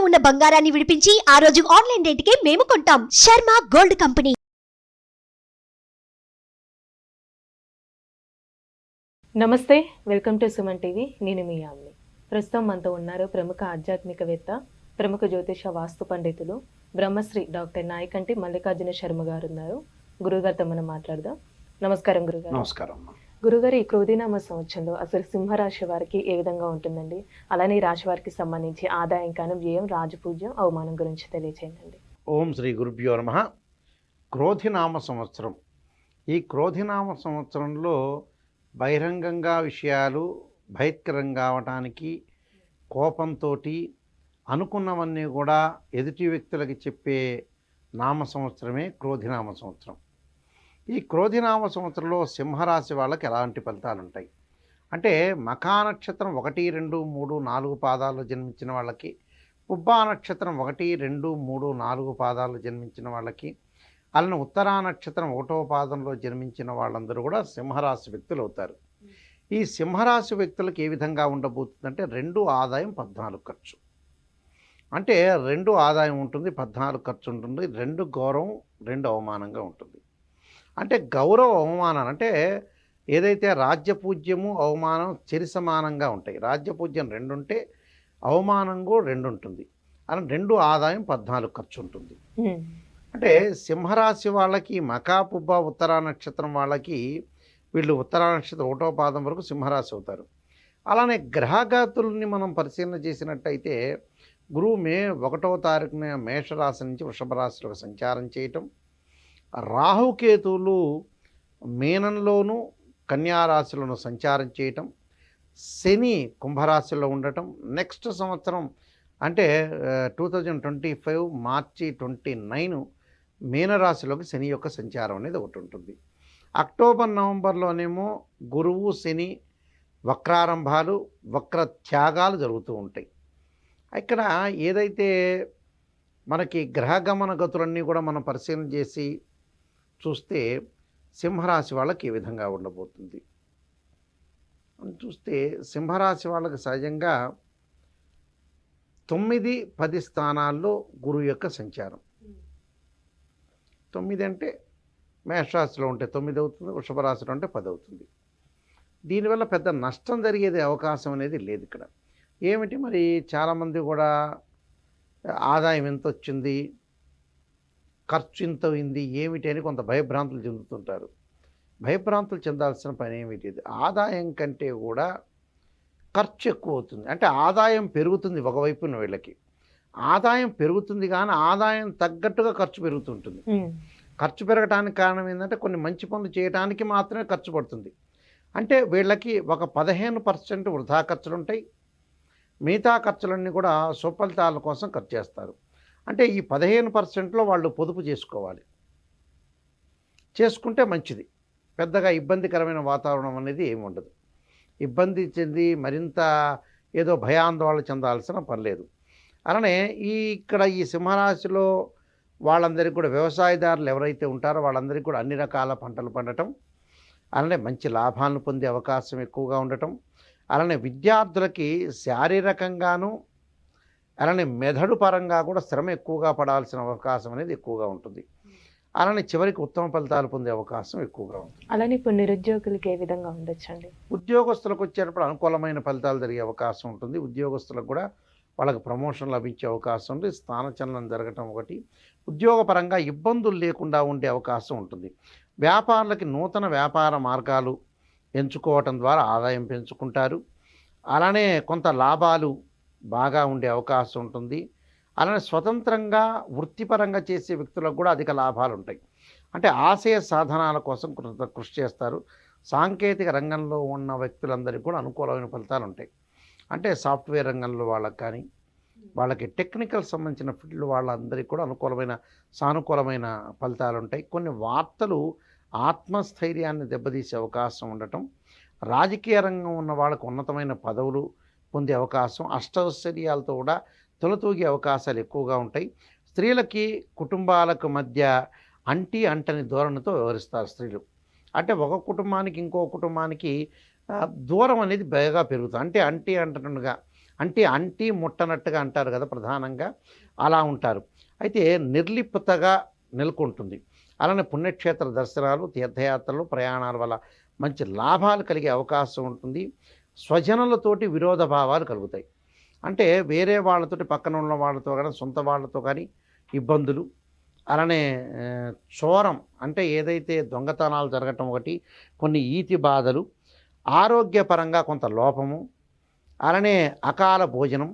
ఉన్న బంగారాన్ని విడిపించి ఆ రోజు ఆన్లైన్ రేటుకే మేము కొంటాం. Sharma gold company. నమస్తే, వెల్కమ్ టు సుమన్ టీవీ. నేను మీ యామ్ని. ప్రస్తుతం మనతో ఉన్నారు ప్రముఖ ఆధ్యాత్మికవేత్త, ప్రముఖ జ్యోతిష వాస్తు పండితులు బ్రహ్మశ్రీ డాక్టర్ నాయకంటి మల్లికార్జున శర్మ గారు ఉన్నారు. గురుగారితో మనం మాట్లాడదాం. నమస్కారం గురుగారు. నమస్కారం. గురుగారు, ఈ క్రోధినామ సంవత్సరంలో అసలు సింహరాశి వారికి ఏ విధంగా ఉంటుందండి? అలానే ఈ రాశి వారికి సంబంధించి ఆదాయం కాను, వ్యయం, రాజపూజ్యం, అవమానం గురించి తెలియచేయండి. ఓం శ్రీ గురుభ్యో నమః. క్రోధినామ సంవత్సరం. ఈ క్రోధినామ సంవత్సరంలో బహిరంగంగా విషయాలు బహిష్కరంగా అవటానికి, కోపంతో అనుకున్నవన్నీ కూడా ఎదుటి వ్యక్తులకి చెప్పే నామ సంవత్సరమే క్రోధినామ సంవత్సరం. ఈ క్రోధినామ సంవత్సరంలో సింహరాశి వాళ్ళకి ఎలాంటి ఫలితాలు ఉంటాయి అంటే, మఖా నక్షత్రం 1, 2, 3, 4 పాదాల్లో జన్మించిన వాళ్ళకి, పుబ్బా నక్షత్రం 1, 2, 3, 4 పాదాల్లో జన్మించిన వాళ్ళకి, అలానే ఉత్తరా నక్షత్రం 1వ పాదంలో జన్మించిన వాళ్ళందరూ కూడా సింహరాశి వ్యక్తులు అవుతారు. ఈ సింహరాశి వ్యక్తులకు ఏ విధంగా ఉండబోతుందంటే, 2 ఆదాయం 14 ఖర్చు. అంటే 2 ఆదాయం ఉంటుంది, 14 ఖర్చు ఉంటుంది, 2 గౌరవం, 2 అవమానంగా ఉంటుంది. అంటే గౌరవ అవమానం అంటే ఏదైతే రాజ్యపూజ్యము అవమానం చెరి సమానంగా ఉంటాయి. రాజ్యపూజ్యం 2 ఉంటే అవమానంగా 2 ఉంటుంది. అలా 2 ఆదాయం 14 ఖర్చు ఉంటుంది. అంటే సింహరాశి వాళ్ళకి మకా పుబ్బ ఉత్తరా నక్షత్రం వాళ్ళకి, వీళ్ళు ఉత్తరా నక్షత్రం 1వ పాదం వరకు సింహరాశి అవుతారు. అలానే గ్రహగతుల్ని మనం పరిశీలన చేసినట్టయితే, గురువు మే 1వ తారీఖున మేషరాశి నుంచి వృషభ రాశిలో సంచారం చేయటం, రాహుకేతువులు మీనంలోను కన్యారాశిలోను సంచారం చేయటం, శని కుంభరాశిలో ఉండటం, నెక్స్ట్ సంవత్సరం అంటే 2025 మార్చి 29 మీనరాశిలోకి శని యొక్క సంచారం అనేది ఒకటి ఉంటుంది. అక్టోబర్ నవంబర్లోనేమో గురువు శని వక్రారంభాలు, వక్ర త్యాగాలు జరుగుతూ ఉంటాయి. ఇక్కడ ఏదైతే మనకి గ్రహగమన గతులన్నీ కూడా మనం పరిశీలన చేసి చూస్తే సింహరాశి వాళ్ళకి ఏ విధంగా ఉండబోతుంది చూస్తే, సింహరాశి వాళ్ళకి సహజంగా 9, 10 స్థానాల్లో గురువు యొక్క సంచారం. 9 అంటే మేషరాశిలో ఉంటే 9 అవుతుంది, వృషభ రాశిలో ఉంటే 10 అవుతుంది. దీనివల్ల పెద్ద నష్టం జరిగేది అవకాశం అనేది లేదు. ఇక్కడ ఏమిటి మరి, చాలామంది కూడా ఆదాయం ఎంత వచ్చింది, ఖర్చు ఇంత అయింది, ఏమిటి అని కొంత భయభ్రాంతులు చెందుతుంటారు. భయభ్రాంతులు చెందాల్సిన పని ఏమిటి, ఆదాయం కంటే కూడా ఖర్చు ఎక్కువ అవుతుంది. అంటే ఆదాయం పెరుగుతుంది ఒకవైపున, వీళ్ళకి ఆదాయం పెరుగుతుంది కానీ ఆదాయం తగ్గట్టుగా ఖర్చు పెరుగుతుంటుంది. ఖర్చు పెరగడానికి కారణం ఏంటంటే, కొన్ని మంచి పనులు చేయడానికి మాత్రమే ఖర్చు పడుతుంది. అంటే వీళ్ళకి ఒక 15% వృధా ఖర్చులు ఉంటాయి, మిగతా ఖర్చులన్నీ కూడా సుఫలితాల కోసం ఖర్చు చేస్తారు. అంటే ఈ 15%లో వాళ్ళు పొదుపు చేసుకోవాలి. చేసుకుంటే మంచిది, పెద్దగా ఇబ్బందికరమైన వాతావరణం అనేది ఏమి ఉండదు. ఇబ్బంది చెంది మరింత ఏదో భయాందోళన చెందాల్సిన పని లేదు. అలానే ఇక్కడ ఈ సింహరాశిలో వాళ్ళందరికీ కూడా, వ్యవసాయదారులు ఎవరైతే ఉంటారో వాళ్ళందరికీ కూడా అన్ని రకాల పంటలు పండటం, అలానే మంచి లాభాలను పొందే అవకాశం ఎక్కువగా ఉండటం, అలానే విద్యార్థులకి శారీరకంగాను అలానే మెదడు పరంగా కూడా శ్రమ ఎక్కువగా పడాల్సిన అవకాశం అనేది ఎక్కువగా ఉంటుంది. అలానే చివరికి ఉత్తమ ఫలితాలు పొందే అవకాశం ఎక్కువగా ఉంటుంది. అలానే ఇప్పుడు నిరుద్యోగులకి ఏ విధంగా ఉండొచ్చండి? ఉద్యోగస్తులకు వచ్చేటప్పుడు అనుకూలమైన ఫలితాలు జరిగే అవకాశం ఉంటుంది. ఉద్యోగస్తులకు కూడా వాళ్ళకి ప్రమోషన్ లభించే అవకాశం ఉంది. స్థానచలనం జరగటం ఒకటి. ఉద్యోగపరంగా ఇబ్బందులు లేకుండా ఉండే అవకాశం ఉంటుంది. వ్యాపారులకి నూతన వ్యాపార మార్గాలు ఎంచుకోవటం ద్వారా ఆదాయం పెంచుకుంటారు. అలానే కొంత లాభాలు బాగా ఉండే అవకాశం ఉంటుంది. అలానే స్వతంత్రంగా వృత్తిపరంగా చేసే వ్యక్తులకు కూడా అధిక లాభాలు ఉంటాయి. అంటే ఆశయ సాధనాల కోసం కృషి చేస్తారు. సాంకేతిక రంగంలో ఉన్న వ్యక్తులందరికీ కూడా అనుకూలమైన ఫలితాలు ఉంటాయి. అంటే సాఫ్ట్వేర్ రంగంలో వాళ్ళకి కానీ, వాళ్ళకి టెక్నికల్ సంబంధించిన ఫీల్డ్ వాళ్ళందరికీ కూడా సానుకూలమైన ఫలితాలు ఉంటాయి. కొన్ని వార్తలు ఆత్మస్థైర్యాన్ని దెబ్బతీసే అవకాశం ఉండటం, రాజకీయ రంగం ఉన్న వాళ్ళకు ఉన్నతమైన పదవులు పొందే అవకాశం, అష్టైశ్వర్యాలతో కూడా తొలతూగే అవకాశాలు ఎక్కువగా ఉంటాయి. స్త్రీలకి కుటుంబాలకు మధ్య అంటని ధోరణితో వ్యవహరిస్తారు స్త్రీలు. అంటే ఒక కుటుంబానికి ఇంకో కుటుంబానికి దూరం అనేది బాగా పెరుగుతుంది. అంటే అంటనుగా అంటే అంటి ముట్టనట్టుగా అంటారు కదా ప్రధానంగా, అలా ఉంటారు. అయితే నిర్లిప్తగా నెలకొంటుంది. అలానే పుణ్యక్షేత్ర దర్శనాలు, తీర్థయాత్రలు, ప్రయాణాల వల్ల మంచి లాభాలు కలిగే అవకాశం ఉంటుంది. స్వజనులతోటి విరోధ భావాలు కలుగుతాయి. అంటే వేరే వాళ్ళతోటి, పక్కన ఉన్న వాళ్ళతో కానీ, సొంత వాళ్ళతో కానీ ఇబ్బందులు. అలానే చోరం అంటే ఏదైతే దొంగతనాలు జరగటం ఒకటి, కొన్ని ఈతి బాధలు, ఆరోగ్యపరంగా కొంత లోపము, అలానే అకాల భోజనం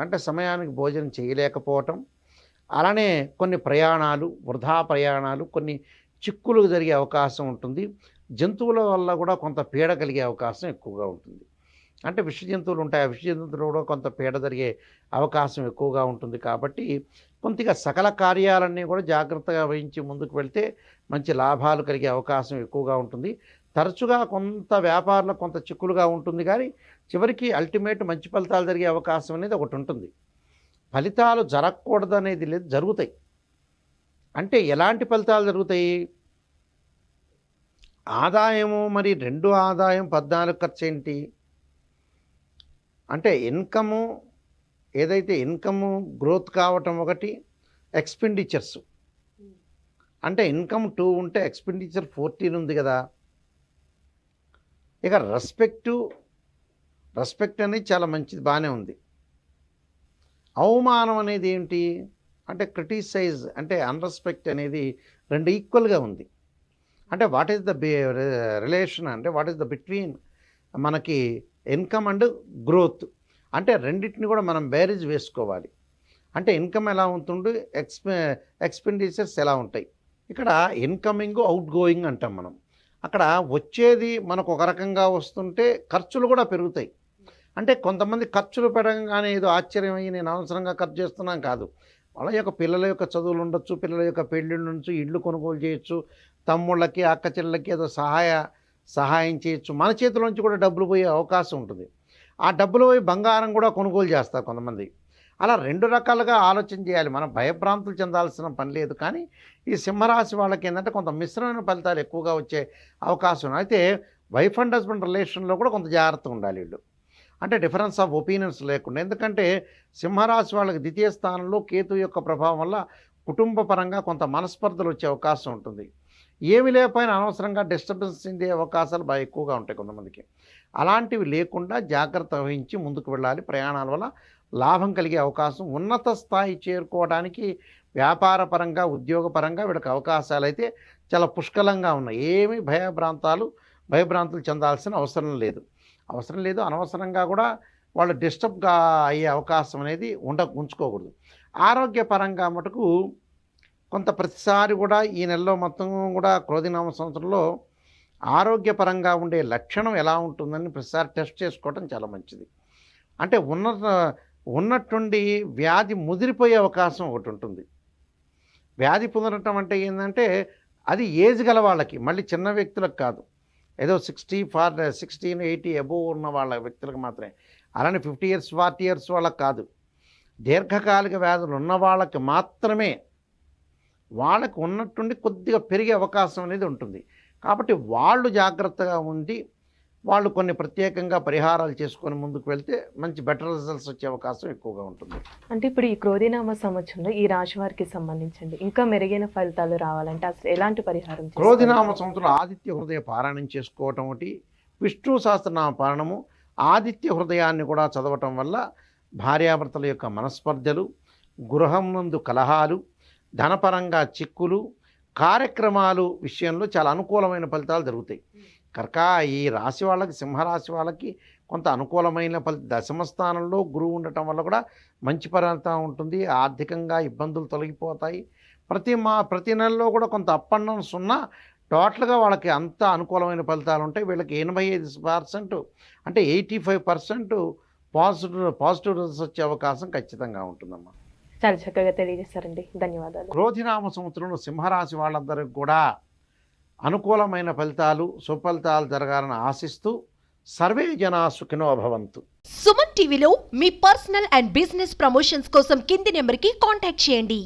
అంటే సమయానికి భోజనం చేయలేకపోవటం, అలానే కొన్ని ప్రయాణాలు, వృధా ప్రయాణాలు, కొన్ని చిక్కులు జరిగే అవకాశం ఉంటుంది. జంతువుల వల్ల కూడా కొంత పీడ కలిగే అవకాశం ఎక్కువగా ఉంటుంది. అంటే విష జంతువులు ఉంటాయి, ఆ విష జంతువులు కూడా కొంత పీడ జరిగే అవకాశం ఎక్కువగా ఉంటుంది. కాబట్టి కొద్దిగా సకల కార్యాలన్నీ కూడా జాగ్రత్తగా వహించి ముందుకు వెళ్తే మంచి లాభాలు కలిగే అవకాశం ఎక్కువగా ఉంటుంది. తరచుగా కొంత వ్యాపారంలో కొంత చిక్కులుగా ఉంటుంది, కానీ చివరికి అల్టిమేట్ మంచి ఫలితాలు జరిగే అవకాశం అనేది ఒకటి ఉంటుంది. ఫలితాలు జరగకూడదు అనేది లేదు, జరుగుతాయి. అంటే ఎలాంటి ఫలితాలు జరుగుతాయి? ఆదాయము మరి 2 ఆదాయం 14 ఖర్చు ఏంటి అంటే ఇన్కము, ఏదైతే ఇన్కము గ్రోత్ కావటం ఒకటి, ఎక్స్పెండిచర్స్ అంటే ఇన్కమ్ 2 ఉంటే ఎక్స్పెండిచర్ 14 ఉంది కదా. ఇక రెస్పెక్ట్ అనేది చాలా మంచిది, బాగానే ఉంది. అవమానం అనేది ఏంటి అంటే క్రిటిసైజ్ అంటే అన్రెస్పెక్ట్ అనేది 2 ఈక్వల్గా ఉంది. అంటే వాట్ ఈస్ ద రిలేషన్ అంటే వాట్ ఈస్ ద బిట్వీన్ మనకి ఇన్కమ్ అండ్ గ్రోత్ అంటే రెండింటిని కూడా మనం బేరేజ్ వేసుకోవాలి. అంటే ఇన్కమ్ ఎలా ఉంటుంది, ఎక్స్పెండిచర్స్ ఎలా ఉంటాయి. ఇక్కడ ఇన్కమింగ్, అవుట్ గోయింగ్ అంటాం మనం. అక్కడ వచ్చేది మనకు ఒక రకంగా వస్తుంటే ఖర్చులు కూడా పెరుగుతాయి. అంటే కొంతమంది ఖర్చులు పెరగగానే ఏదో ఆశ్చర్యమయ్యి నేను అవసరంగా ఖర్చు చేస్తున్నాను కాదు. వాళ్ళ యొక్క పిల్లల యొక్క చదువులు ఉండొచ్చు, పిల్లల యొక్క పెళ్ళిళ్ళు ఉండొచ్చు, ఇళ్ళు కొనుగోలు చేయొచ్చు, తమ్ముళ్ళకి అక్క చెల్లెళ్ళకి ఏదో సహాయం చేయొచ్చు. మన చేతిలోంచి కూడా డబ్బులు పోయే అవకాశం ఉంటుంది. ఆ డబ్బులు పోయి బంగారం కూడా కొనుగోలు చేస్తారు కొంతమంది. అలా 2 రకాలుగా ఆలోచన చేయాలి. మనం భయభ్రాంతులు చెందాల్సిన పని లేదు. కానీ ఈ సింహరాశి వాళ్ళకి ఏంటంటే కొంత మిశ్రమైన ఫలితాలు ఎక్కువగా వచ్చే అవకాశం. అయితే వైఫ్ అండ్ హస్బెండ్ రిలేషన్లో కూడా కొంత జాగ్రత్తగా ఉండాలి వీళ్ళు. అంటే డిఫరెన్స్ ఆఫ్ ఒపీనియన్స్ లేకుండా. ఎందుకంటే సింహరాశి వాళ్ళకి ద్వితీయ స్థానంలో కేతు యొక్క ప్రభావం వల్ల కుటుంబ పరంగా కొంత మనస్పర్ధలు వచ్చే అవకాశం ఉంటుంది. ఏమి లేకపోయినా అనవసరంగా డిస్టర్బెన్స్ చెందే అవకాశాలు బాగా ఎక్కువగా ఉంటాయి కొంతమందికి. అలాంటివి లేకుండా జాగ్రత్త వహించి ముందుకు వెళ్ళాలి. ప్రయాణాల వల్ల లాభం కలిగే అవకాశం, ఉన్నత స్థాయి చేరుకోవడానికి వ్యాపారపరంగా, ఉద్యోగపరంగా వీళ్ళకి అవకాశాలు అయితే చాలా పుష్కలంగా ఉన్నాయి. ఏమీ భయభ్రాంతులు చెందాల్సిన అవసరం లేదు. అనవసరంగా కూడా వాళ్ళు డిస్టర్బ్గా అయ్యే అవకాశం అనేది ఉంచుకోకూడదు. ఆరోగ్యపరంగా మటుకు కొంత ప్రతిసారి కూడా ఈ నెలలో మొత్తం కూడా క్రోధినామ సంవత్సరంలో ఆరోగ్యపరంగా ఉండే లక్షణం ఎలా ఉంటుందని ప్రతిసారి టెస్ట్ చేసుకోవడం చాలా మంచిది. అంటే ఉన్నట్టుండి వ్యాధి ముదిరిపోయే అవకాశం ఒకటి ఉంటుంది. వ్యాధి పునరటం అంటే ఏంటంటే అది ఏజ్ గల వాళ్ళకి, మళ్ళీ చిన్న వ్యక్తులకు కాదు. ఏదో 16, 80 అబోవ్ ఉన్న వాళ్ళ వ్యక్తులకు మాత్రమే. అలానే 50 years 40 years వాళ్ళకి కాదు. దీర్ఘకాలిక వ్యాధులు ఉన్న వాళ్ళకి మాత్రమే వాళ్ళకు ఉన్నట్టుండి కొద్దిగా పెరిగే అవకాశం అనేది ఉంటుంది. కాబట్టి వాళ్ళు జాగ్రత్తగా ఉండి వాళ్ళు కొన్ని ప్రత్యేకంగా పరిహారాలు చేసుకొని ముందుకు వెళ్తే మంచి బెటర్ రిజల్ట్స్ వచ్చే అవకాశం ఎక్కువగా ఉంటుంది. అంటే ఇప్పుడు ఈ క్రోధినామ సంవత్సరంలో ఈ రాశి వారికి సంబంధించండి ఇంకా మెరుగైన ఫలితాలు రావాలంటే అసలు ఎలాంటి పరిహారం చేసుకోవాలి? క్రోధినామ సంవత్సరంలో ఆదిత్య హృదయ పారాయణం చేసుకోవటం ఒకటి, విష్ణు సహస్రనామ పారాయణము, ఆదిత్య హృదయాన్ని కూడా చదవటం వల్ల భార్యాభర్తల యొక్క మనస్పర్ధలు, గృహం నందు కలహాలు, ధనపరంగా చిక్కులు, కార్యక్రమాలు విషయంలో చాలా అనుకూలమైన ఫలితాలు జరుగుతాయి. ఈ రాశి వాళ్ళకి, సింహరాశి వాళ్ళకి కొంత అనుకూలమైన దశమ స్థానంలో గురువు ఉండటం వల్ల కూడా మంచి ఫలితం ఉంటుంది. ఆర్థికంగా ఇబ్బందులు తొలగిపోతాయి. ప్రతి నెలలో కూడా కొంత అప్ అండ్ డౌన్స్ ఉన్నా టోటల్గా వాళ్ళకి అంత అనుకూలమైన ఫలితాలు ఉంటాయి. వీళ్ళకి 85% అంటే 85% పాజిటివ్ రిజల్ట్స్ వచ్చే అవకాశం ఖచ్చితంగా ఉంటుందమ్మా. చాలా చక్కగా తెలియజేస్తారండి, ధన్యవాదాలు. క్రోధినామ సంవత్సరంలో సింహరాశి వాళ్ళందరికీ కూడా అనుకూలమైన ఫలితాలు, సుఫలితాలు జరగాలని ఆశిస్తూ సర్వే జనా సుఖినో భవంతు. సుమన్ టీవీలో మీ పర్సనల్ అండ్ బిజినెస్ ప్రమోషన్స్ కోసం కింది నెంబర్కి కాంటాక్ట్ చేయండి.